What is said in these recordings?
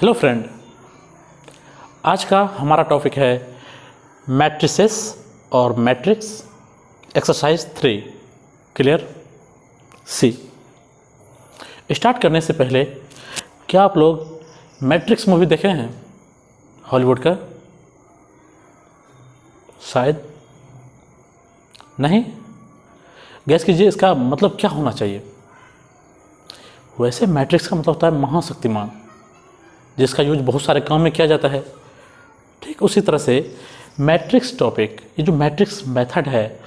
Hello friend, आज का हमारा टॉपिक है मैट्रिसेस और मैट्रिक्स एक्सरसाइज 3 क्लियर सी। स्टार्ट करने से पहले क्या आप लोग मैट्रिक्स मूवी देखे हैं हॉलीवुड का? शायद नहीं। गैस कीजिए इसका मतलब क्या होना चाहिए। वैसे मैट्रिक्स का मतलब होता है महाशक्तिमान, जिसका यूज बहुत सारे काम में किया जाता है। ठीक उसी तरह से मैट्रिक्स टॉपिक, ये जो मैट्रिक्स मेथड है,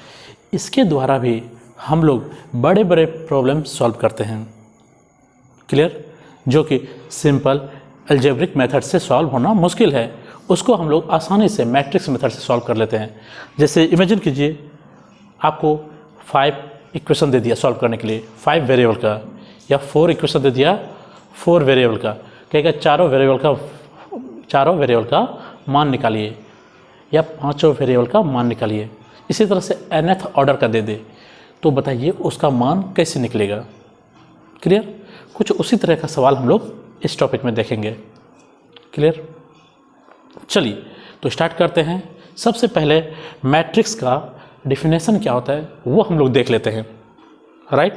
इसके द्वारा भी हम लोग बड़े बड़े प्रॉब्लम सॉल्व करते हैं। क्लियर? जो कि सिंपल अलजेब्रिक मेथड से सॉल्व होना मुश्किल है, उसको हम लोग आसानी से मैट्रिक्स मेथड से सॉल्व कर लेते हैं। जैसे इमेजिन कीजिए आपको 5 इक्वेशन दे दिया सॉल्व करने के लिए 5 वेरिएबल का, या 4 इक्वेशन दे दिया 4 वेरिएबल का, कहेगा चारों वेरिएबल का मान निकालिए या पांचों वेरिएबल का मान निकालिए। इसी तरह से nth ऑर्डर का दे दे तो बताइए उसका मान कैसे निकलेगा। क्लियर? कुछ उसी तरह का सवाल हम लोग इस टॉपिक में देखेंगे। क्लियर? चलिए तो स्टार्ट करते हैं। सबसे पहले मैट्रिक्स का डिफिनेशन क्या होता है वो हम लोग देख लेते हैं। राइट?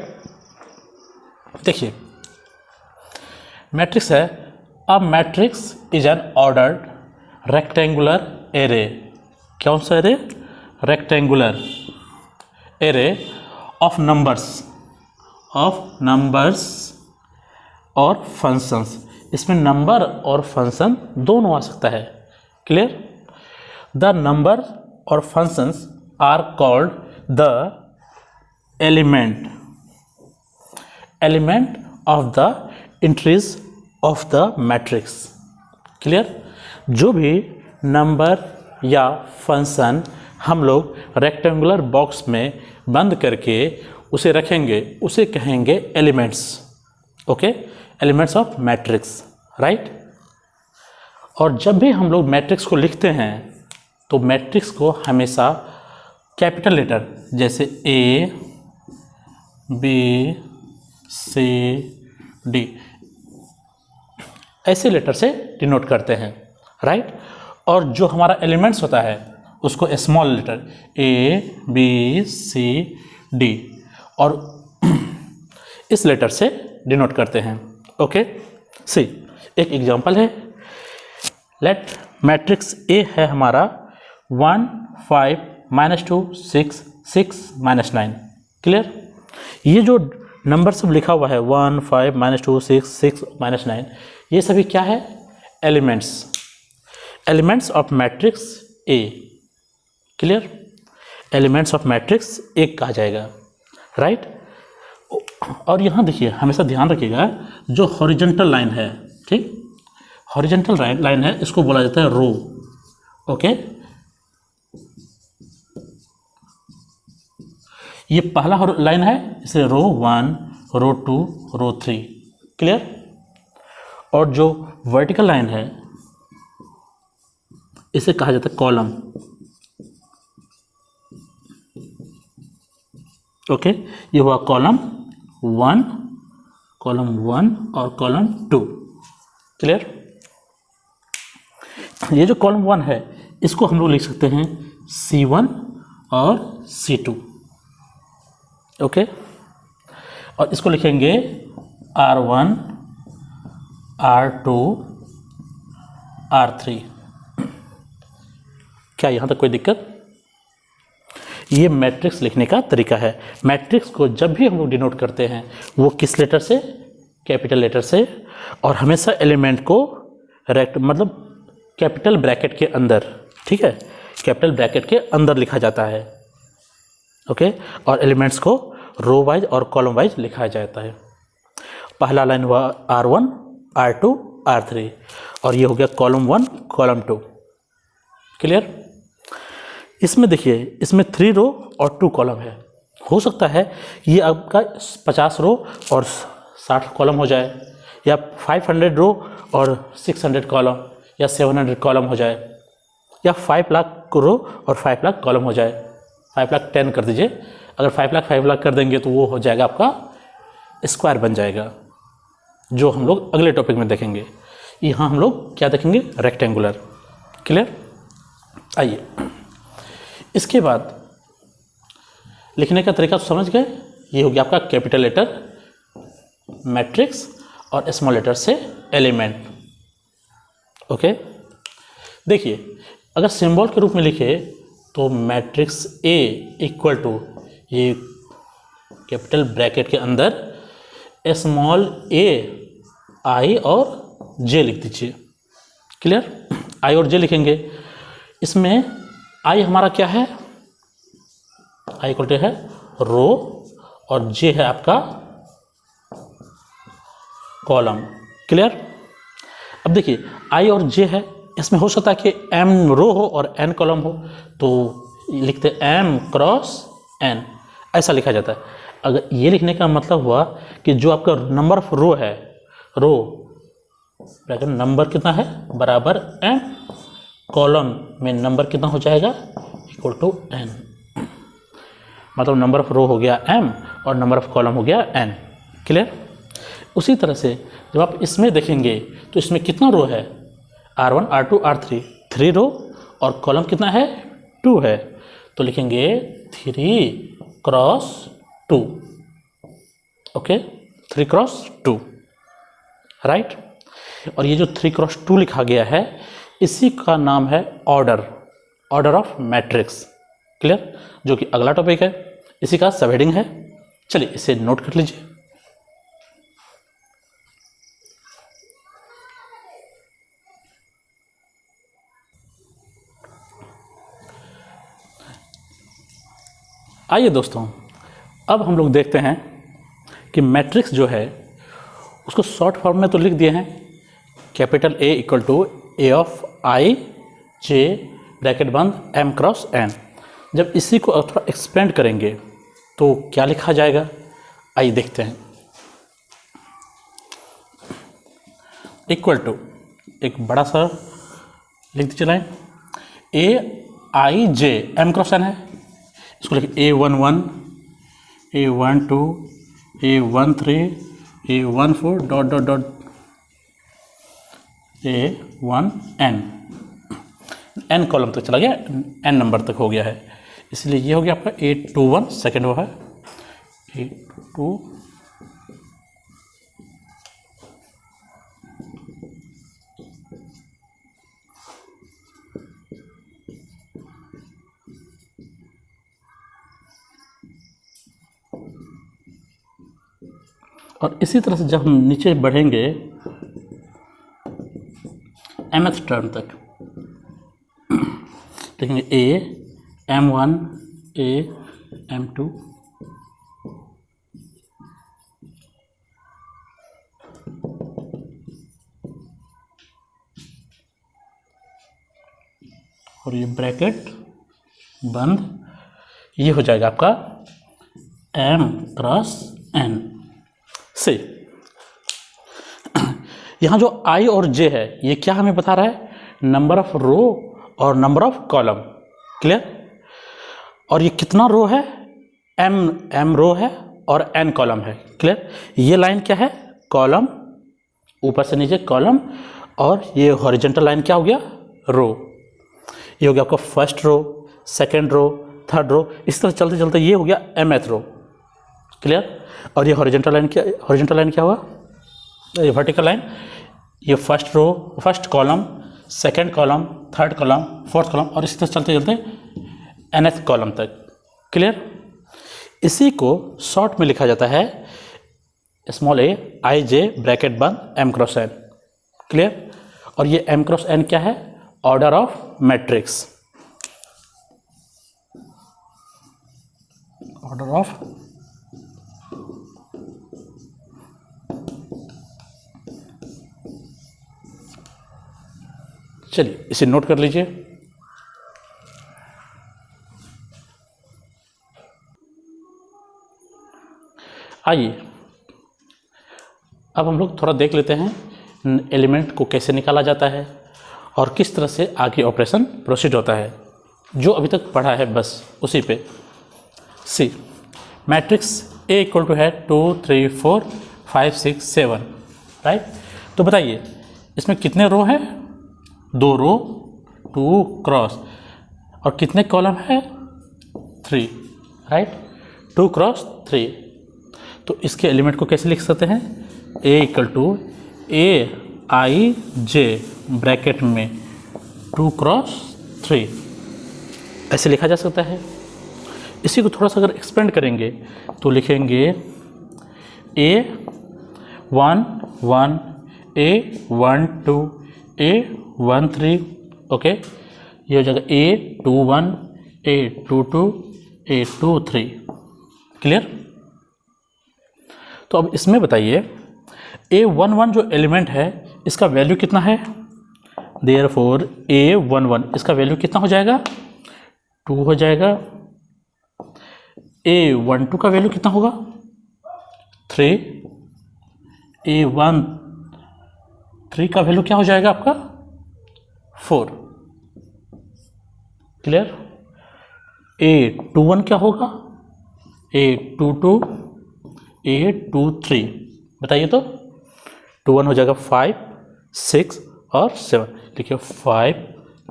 देखिए, मैट्रिक्स है a matrix is an ordered rectangular array. कौन सा array? Rectangular array of numbers और फंक्शंस। इसमें नंबर और फंक्शन दोनों आ सकता है। क्लियर? द नंबर और functions are called the element of the entries of the matrix. Clear? जो भी नंबर या फंक्शन हम लोग रेक्टेंगुलर बॉक्स में बंद करके उसे रखेंगे उसे कहेंगे elements. Okay? Elements of matrix. Right? और जब भी हम लोग मैट्रिक्स को लिखते हैं तो मैट्रिक्स को हमेशा कैपिटल लेटर जैसे A, B, C, D ऐसे लेटर से डिनोट करते हैं। राइट? और जो हमारा एलिमेंट्स होता है उसको small letter A, B, C, D और इस लेटर से डिनोट करते हैं। ओके? सी एक एग्जांपल है। लेट मैट्रिक्स A है हमारा 1, 5, -2, 6, 6, -9। क्लियर? ये जो नंबर सब लिखा हुआ है 1, 5, -2, 6, 6, -9, ये सभी क्या है? Elements of matrix A. Clear? Elements of matrix A कहा जाएगा। राइट? और यहाँ देखिए, हमेशा ध्यान रखिएगा, जो हॉरिजॉन्टल लाइन है, ठीक, हॉरिजॉन्टल लाइन है, इसको बोला जाता है रो। ओके? ये पहला लाइन है, इसे रो 1, रो 2, रो 3। क्लियर? और जो वर्टिकल लाइन है इसे कहा जाता है कॉलम। ओके? ये हुआ कॉलम 1 और कॉलम 2। क्लियर? ये जो कॉलम 1 है इसको हम लोग लिख सकते हैं C1 और C2। ओके? और इसको लिखेंगे R1, R2, R3। क्या यहाँ तक कोई दिक्कत? ये मैट्रिक्स लिखने का तरीका है। मैट्रिक्स को जब भी हम लोग डिनोट करते हैं वो किस लेटर से? कैपिटल लेटर से। और हमेशा एलिमेंट को मतलब कैपिटल ब्रैकेट के अंदर, ठीक है, कैपिटल ब्रैकेट के अंदर लिखा जाता है। ओके? और एलिमेंट्स को रो वाइज और कॉलम वाइज लिखा जाता है। पहला लाइन हुआ R1, R2, R3 और ये हो गया कॉलम 1, कॉलम 2। क्लियर? इसमें देखिए, इसमें 3 रो और 2 कॉलम है। हो सकता है ये आपका 50 रो और 60 कॉलम हो जाए, या 500 रो और 600 कॉलम या 700 कॉलम हो जाए, या 5 लाख रो और 5 लाख कॉलम हो जाए। 5 लाख 10 कर दीजिए। अगर 5 लाख कर देंगे तो वो हो जाएगा आपका स्क्वायर बन जाएगा, जो हम लोग अगले टॉपिक में देखेंगे। यहाँ हम लोग क्या देखेंगे, रेक्टेंगुलर। क्लियर। आइए इसके बाद लिखने का तरीका तो समझ गए। ये हो गया आपका कैपिटल लेटर मैट्रिक्स और स्मॉल लेटर से एलिमेंट। ओके, देखिए अगर सिंबल के रूप में लिखे तो मैट्रिक्स ए इक्वल टू, ये कैपिटल ब्रैकेट के अंदर स्मॉल ए आई और जे लिख दीजिए। क्लियर। आई और जे लिखेंगे, इसमें आई हमारा क्या है, आई इक्वल टू है रो और जे है आपका कॉलम। क्लियर। अब देखिए आई और जे है, इसमें हो सकता है कि एम रो हो और एन कॉलम हो, तो लिखते एम क्रॉस एन, ऐसा लिखा जाता है। अगर ये लिखने का मतलब हुआ कि जो आपका नंबर ऑफ रो है, रो ब्रैकेट नंबर कितना है बराबर एन, कॉलम में नंबर कितना हो जाएगा इक्वल टू एन, मतलब नंबर ऑफ रो हो गया एम और नंबर ऑफ कॉलम हो गया एन। क्लियर। उसी तरह से जब आप इसमें देखेंगे तो इसमें कितना रो है, R1 R2 R3, 3 रो और कॉलम कितना है 2 है, तो लिखेंगे 3 क्रॉस 2। Okay, 3 cross 2, right. और ये जो 3 क्रॉस 2 लिखा गया है, इसी का नाम है order, order of matrix. Clear, जो कि अगला टॉपिक है, इसी का सब हेडिंग है। चलिए इसे नोट कर लीजिए। आइए दोस्तों, अब हम लोग देखते हैं कि मैट्रिक्स जो है उसको शॉर्ट फॉर्म में तो लिख दिए हैं, capital A equal to A of I J bracket बंद एम क्रॉस एन। जब इसी को थोड़ा एक्सपेंड करेंगे तो क्या लिखा जाएगा, आइए देखते हैं। इक्वल टू एक बड़ा सा लिख दीजिए लाइन, ए आई जे एम क्रॉस एन है, इसको लिखिए A11 A12 A13 A14 dot dot dot A1N, N column तक चला गया, N नंबर तक हो गया है, इसलिए ये हो गया आपका A21, सेकेंड वो है A22 और इसी तरह से जब हम नीचे बढ़ेंगे mth टर्म तक देखेंगे A M1 A M2 और ये ब्रैकेट बंद, ये हो जाएगा आपका M क्रॉस N से। यहाँ जो I और J है ये क्या हमें बता रहा है, नंबर ऑफ रो और नंबर ऑफ कॉलम। क्लियर। और ये कितना रो है, M रो है और N कॉलम है। क्लियर। ये लाइन क्या है, कॉलम, ऊपर से नीचे कॉलम, और ये हॉरिजॉन्टल लाइन क्या हो गया, रो। ये हो गया आपका first row, second row, third row, इस तरह चलते चलते ये हो गया mth रो। क्लियर। और ये हॉरिजॉन्टल लाइन क्या हुआ, ये वर्टिकल लाइन, ये first row, first column, second column, third column, fourth column, और इसी तरह चलते चलते nth कॉलम तक। क्लियर। इसी को शॉर्ट में लिखा जाता है small a I J bracket बंद m क्रॉस n। क्लियर। और ये m क्रॉस n क्या है, order of matrix, order of चलिए इसे नोट कर लीजिए। आइए अब हम लोग थोड़ा देख लेते हैं एलिमेंट को कैसे निकाला जाता है और किस तरह से आगे ऑपरेशन प्रोसीड होता है। जो अभी तक पढ़ा है बस उसी पे। See matrix A equal to है 2 3 4 5 6 7, राइट। तो बताइए इसमें कितने रो है? 2 रो, 2 क्रॉस, और कितने कॉलम है? 3, राइट, 2 क्रॉस 3। तो इसके एलिमेंट को कैसे लिख सकते हैं? A equal to AIJ bracket में 2 क्रॉस 3, ऐसे लिखा जा सकता है। इसी को थोड़ा सा अगर एक्सपेंड करेंगे तो लिखेंगे A11, A12, A13, ओके, ये हो जाएगा A21, A22, A23। क्लियर? तो अब इसमें बताइए A11 जो एलिमेंट है इसका वैल्यू कितना है? देयरफॉर A11 इसका वैल्यू कितना हो जाएगा? 2 हो जाएगा। A12 का वैल्यू कितना होगा? 3। A13 का वैल्यू क्या हो जाएगा आपका? 4। क्लियर? A21 क्या होगा? A22, A23, बताइए तो। 21 हो जाएगा 5, 6 और 7, देखिए 5,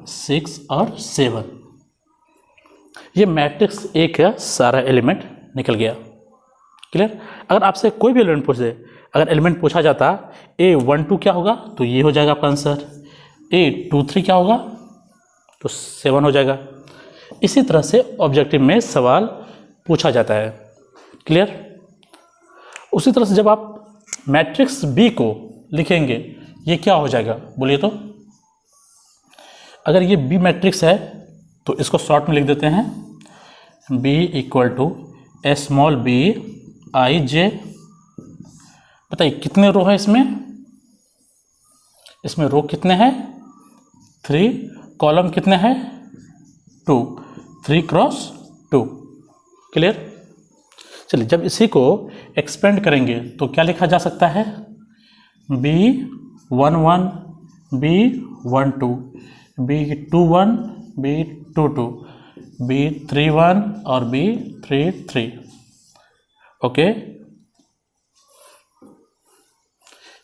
6 और 7। ये मैट्रिक्स ए का सारा एलिमेंट निकल गया। क्लियर? अगर आपसे कोई भी एलिमेंट पूछ दे, अगर एलिमेंट पूछा जाता A12 क्या होगा तो ये हो जाएगा आपका आंसर, A23 क्या होगा तो 7 हो जाएगा। इसी तरह से ऑब्जेक्टिव में सवाल पूछा जाता है। क्लियर? उसी तरह से जब आप मैट्रिक्स बी को लिखेंगे ये क्या हो जाएगा बोलिए तो। अगर ये बी मैट्रिक्स है तो इसको शॉर्ट में लिख देते हैं, B equal to small b I J. बताइए कितने रो है इसमें? इसमें रो कितने हैं? 3। कॉलम कितने हैं? 2, 3 क्रॉस 2। क्लियर? चलिए जब इसी को एक्सपेंड करेंगे तो क्या लिखा जा सकता है? B11, B12, B21, B22, B31 और B33। ओके,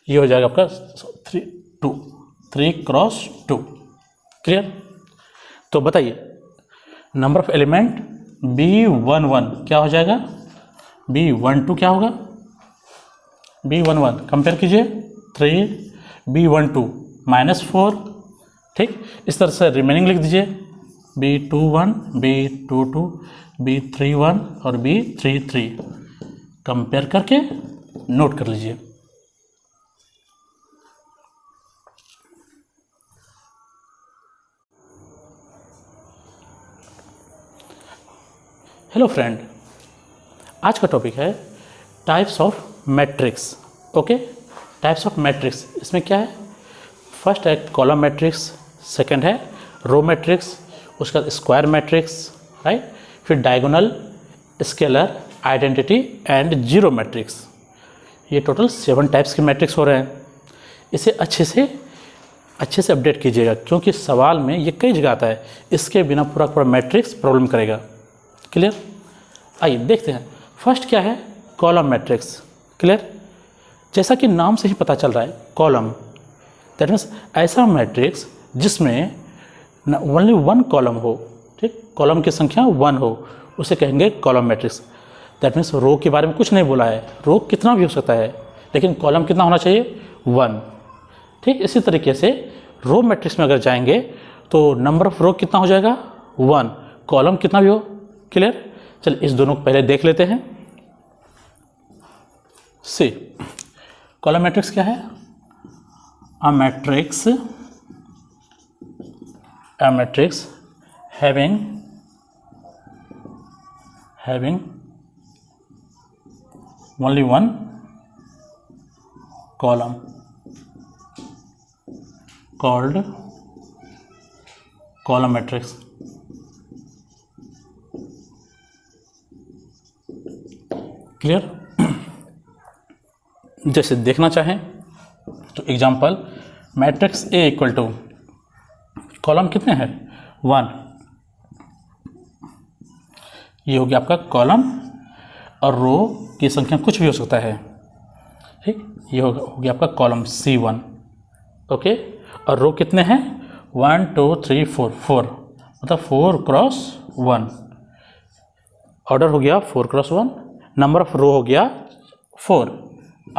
ये हो जाएगा आपका 3 क्रॉस 2। क्लियर? तो बताइए नंबर ऑफ एलिमेंट B11 क्या हो जाएगा? B12 क्या होगा? B11 कंपेयर कीजिए 3, B12 -4। ठीक, इस तरह से रिमेनिंग लिख दीजिए, B21, B22, B31 और B33। कंपेयर करके नोट कर लीजिए। हेलो फ्रेंड, आज का टॉपिक है types of matrix. Okay, types of matrix इसमें क्या है? फर्स्ट है कॉलम मैट्रिक्स, सेकंड है रो मैट्रिक्स, उसका स्क्वायर मैट्रिक्स, राइट, फिर diagonal, scalar, identity and zero matrix. ये टोटल 7 टाइप्स के मैट्रिक्स हो रहे हैं। इसे अच्छे से अपडेट कीजिएगा क्योंकि सवाल में ये कई जगह आता है, इसके बिना पूरा मैट्रिक्स प्रॉब्लम करेगा। क्लियर? आइए देखते हैं। फर्स्ट क्या है? Column matrix. क्लियर? जैसा कि नाम से ही पता चल रहा है कॉलम, दैट मीन्स ऐसा मैट्रिक्स जिसमें ओनली 1 कॉलम हो। ठीक, कॉलम की संख्या 1 हो, उसे कहेंगे column matrix. That means row के बारे में कुछ नहीं बोला है, रो कितना भी हो सकता है लेकिन कॉलम कितना होना चाहिए? 1। ठीक, इसी तरीके से रो मैट्रिक्स में अगर जाएंगे तो नंबर ऑफ रो कितना हो जाएगा? 1, कॉलम कितना भी हो। क्लियर? चलिए इस दोनों को पहले देख लेते हैं। सी, कॉलम मैट्रिक्स क्या है? A matrix having only 1 column called column matrix। Clear? जैसे देखना चाहें तो example, matrix A equal to column कितने हैं? 1। ये हो गया आपका कॉलम, और रो की संख्या कुछ भी हो सकता है। ठीक, ये हो गया आपका कॉलम C1। ओके, और रो कितने हैं? 1 2 3 4, 4 मतलब 4 क्रॉस 1। ऑर्डर हो गया 4 क्रॉस 1। नंबर ऑफ रो हो गया 4,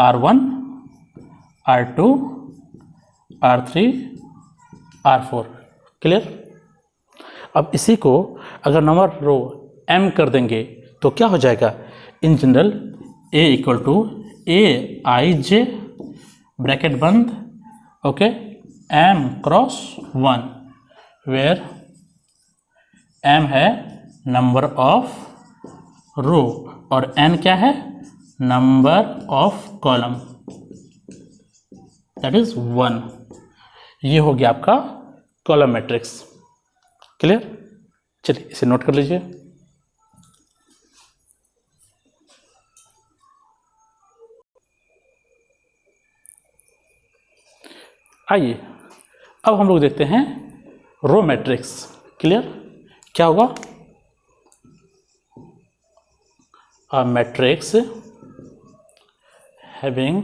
R1 R2 R3 R4। Clear? अब इसी को अगर नंबर रो m कर देंगे तो क्या हो जाएगा? In general A equal to AIJ bracket बंद, okay, m cross 1 where m है नंबर ऑफ रो और n क्या है? Number of column, that is 1। ये हो गया आपका कॉलम मैट्रिक्स। क्लियर? चलिए इसे नोट कर लीजिए। आइए अब हम लोग देखते हैं रो मैट्रिक्स। क्लियर? क्या होगा? A matrix having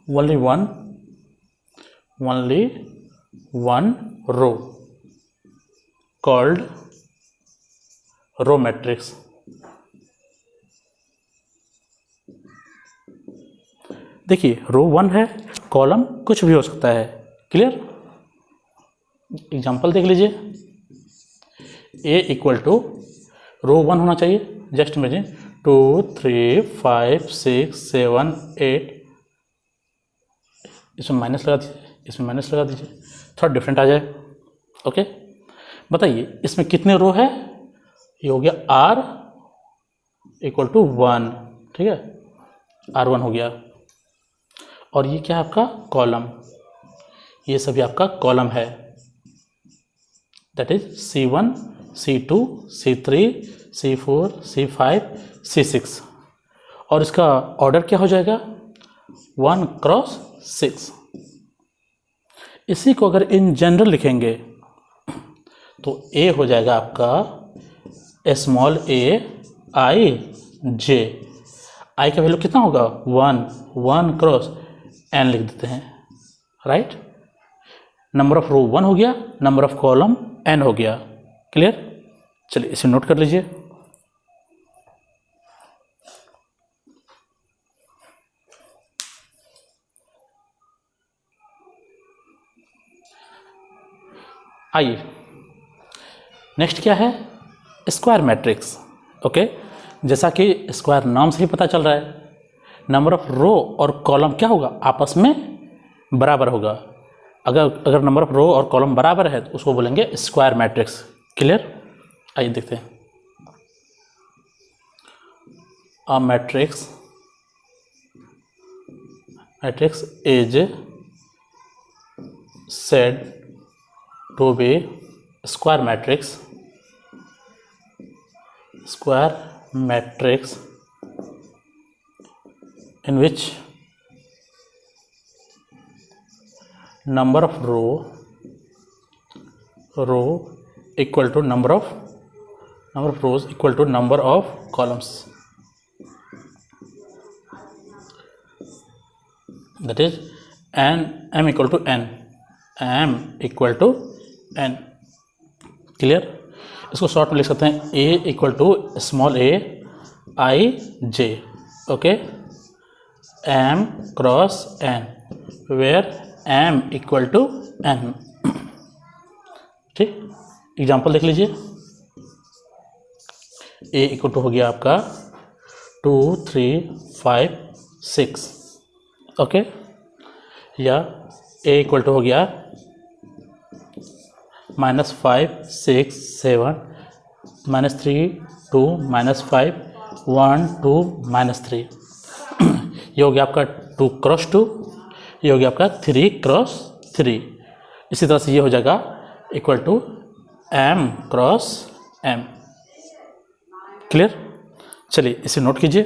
only one row called row matrix। देखिए रो 1 है, कॉलम कुछ भी हो सकता है। क्लियर? एग्जांपल देख लीजिए। A इक्वल टू रो 1 होना चाहिए, जस्ट इमेजिन 2 3 5 6 7 8, इसमें माइनस लगा दीजिए, इसमें माइनस लगा दीजिए, थोड़ा डिफरेंट आ जाए। ओके, बताइए इसमें कितने रो है? ये हो गया R इक्वल टू 1, ठीक है, R1 हो गया। और ये क्या है आपका? कॉलम। ये सभी आपका कॉलम है, that is C1 C2 C3 C4 C5 C6। और इसका ऑर्डर क्या हो जाएगा? 1 क्रॉस 6। इसी को अगर इन जनरल लिखेंगे तो A हो जाएगा आपका small a I j। I का वैल्यू कितना होगा? 1 क्रॉस n लिख देते हैं, राइट? नंबर ऑफ रो 1 हो गया, नंबर ऑफ कॉलम n हो गया। क्लियर? चलिए इसे नोट कर लीजिए। आइए नेक्स्ट क्या है? Square matrix. ओके, जैसा कि स्क्वायर नाम से ही पता चल रहा है, नंबर ऑफ रो और कॉलम क्या होगा? आपस में बराबर होगा। अगर नंबर ऑफ रो और कॉलम बराबर है तो उसको बोलेंगे स्क्वायर मैट्रिक्स। क्लियर? आइए देखते हैं। अ matrix is said to be square matrix in which number of row equal to number of rows equal to number of columns, that is m equal to n, clear? इसको short में लिख सकते हैं a equal to स्मॉल a I j, okay, m cross n where m equal to n। ठीक, example देख लीजिए। a equal to हो गया आपका 2 3 5 6, ओके, या a इक्वल टू हो गया -5 6 7 -3 2 -5 1 2 -3। ये हो गया आपका 2 क्रॉस 2, ये हो गया आपका 3 क्रॉस 3। इसी तरह से ये हो जाएगा equal to m cross m। Clear? चलिए इसे नोट कीजिए।